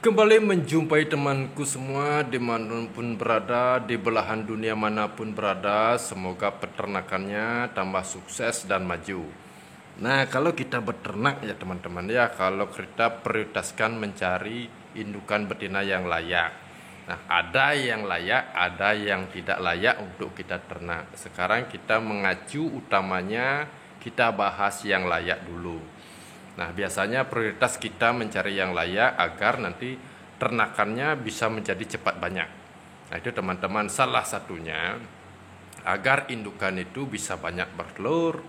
Kembali menjumpai temanku semua dimanapun berada, di belahan dunia manapun berada. Semoga peternakannya tambah sukses dan maju. Nah, kalau kita beternak ya teman-teman ya, kalau kita prioritaskan mencari indukan betina yang layak. Nah, ada yang layak, ada yang tidak layak untuk kita ternak. Sekarang kita mengacu utamanya, kita bahas yang layak dulu. Nah, biasanya prioritas kita mencari yang layak agar nanti ternakannya bisa menjadi cepat banyak. Nah, itu teman-teman, salah satunya agar indukan itu bisa banyak bertelur,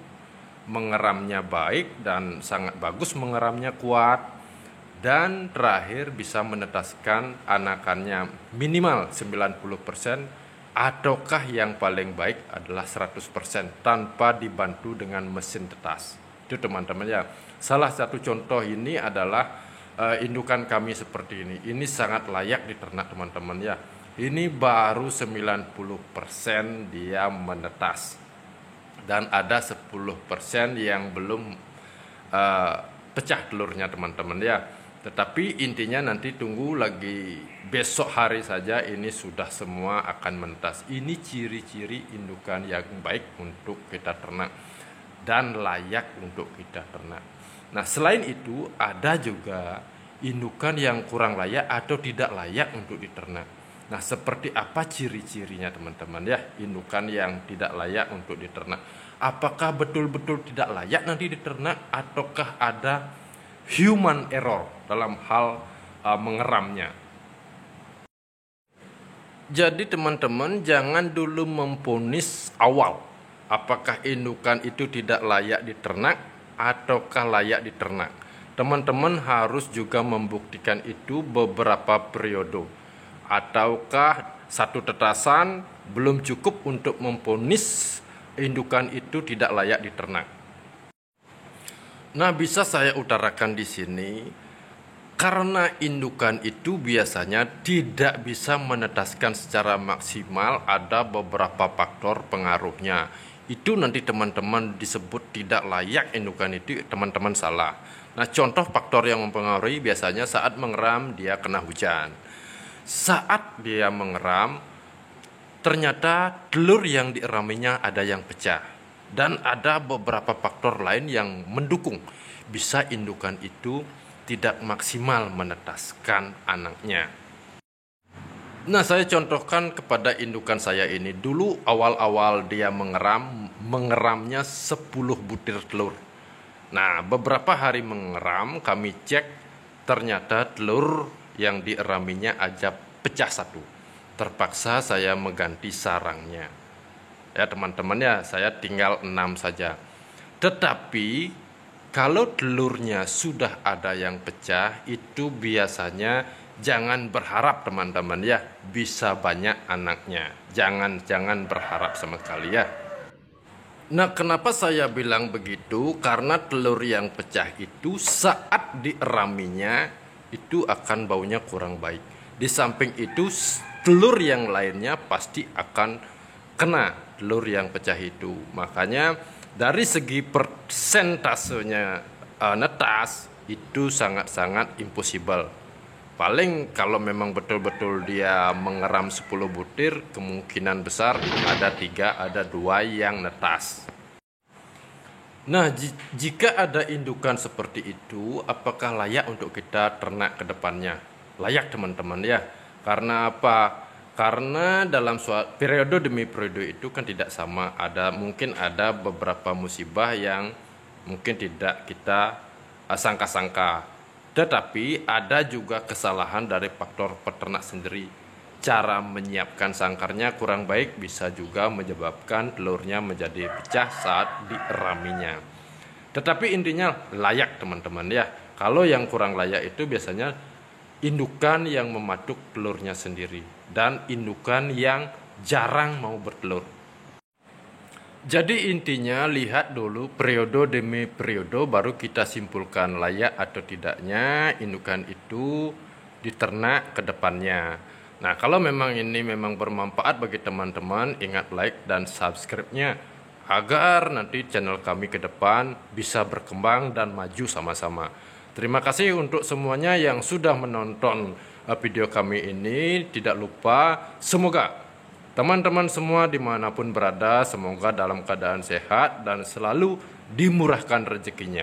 mengeramnya baik dan sangat bagus, mengeramnya kuat, dan terakhir bisa menetaskan anakannya minimal 90%, ataukah yang paling baik adalah 100% tanpa dibantu dengan mesin tetas. Itu teman-teman ya. Salah satu contoh ini adalah indukan kami seperti ini. Ini sangat layak diternak teman-teman ya. Ini baru 90% dia menetas. Dan ada 10% yang belum pecah telurnya teman-teman ya. Tetapi intinya nanti tunggu lagi besok hari saja ini sudah semua akan menetas. Ini ciri-ciri indukan yang baik untuk kita ternak dan layak untuk kita ternak. Nah, selain itu ada juga indukan yang kurang layak atau tidak layak untuk diternak. Nah, seperti apa ciri-cirinya teman-teman ya, indukan yang tidak layak untuk diternak? Apakah betul-betul tidak layak nanti diternak ataukah ada human error dalam hal mengeramnya? Jadi teman-teman jangan dulu memvonis awal apakah indukan itu tidak layak diternak ataukah layak diternak. Teman-teman harus juga membuktikan itu beberapa periode. Ataukah satu tetasan belum cukup untuk memvonis indukan itu tidak layak diternak. Nah, bisa saya utarakan di sini karena indukan itu biasanya tidak bisa menetaskan secara maksimal, ada beberapa faktor pengaruhnya. Itu nanti teman-teman disebut tidak layak indukan itu, teman-teman salah. Nah, contoh faktor yang mempengaruhi biasanya saat mengeram dia kena hujan. Saat dia mengeram, ternyata telur yang dieraminya ada yang pecah. Dan ada beberapa faktor lain yang mendukung bisa indukan itu tidak maksimal menetaskan anaknya. Nah, saya contohkan kepada indukan saya ini. Dulu awal-awal dia mengeramnya 10 butir telur. Nah, beberapa hari mengeram, kami cek ternyata telur yang dieraminya aja pecah satu. Terpaksa saya mengganti sarangnya. Ya teman-teman ya, saya tinggal 6 saja. Tetapi kalau telurnya sudah ada yang pecah, itu biasanya jangan berharap teman-teman ya, bisa banyak anaknya. Jangan berharap sama sekali ya. Nah, kenapa saya bilang begitu? Karena telur yang pecah itu saat dieraminya itu akan baunya kurang baik. Di samping itu telur yang lainnya pasti akan kena telur yang pecah itu. Makanya dari segi persentasenya netas itu sangat-sangat impossible. Paling kalau memang betul-betul dia mengeram 10 butir, kemungkinan besar ada 3, ada 2 yang netas. Nah, jika ada indukan seperti itu, apakah layak untuk kita ternak ke depannya? Layak teman-teman ya. Karena apa? Karena dalam periode demi periode itu kan tidak sama. Mungkin ada beberapa musibah yang mungkin tidak kita sangka-sangka. Tetapi ada juga kesalahan dari faktor peternak sendiri. Cara menyiapkan sangkarnya kurang baik bisa juga menyebabkan telurnya menjadi pecah saat dieraminya. Tetapi intinya layak teman-teman ya. Kalau yang kurang layak itu biasanya indukan yang mematuk telurnya sendiri dan indukan yang jarang mau bertelur. Jadi intinya lihat dulu periode demi periode baru kita simpulkan layak atau tidaknya indukan itu diternak ke depannya. Nah, kalau memang ini memang bermanfaat bagi teman-teman, ingat like dan subscribe-nya agar nanti channel kami ke depan bisa berkembang dan maju sama-sama. Terima kasih untuk semuanya yang sudah menonton video kami ini. Tidak lupa, semoga teman-teman semua dimanapun berada, semoga dalam keadaan sehat dan selalu dimurahkan rezekinya.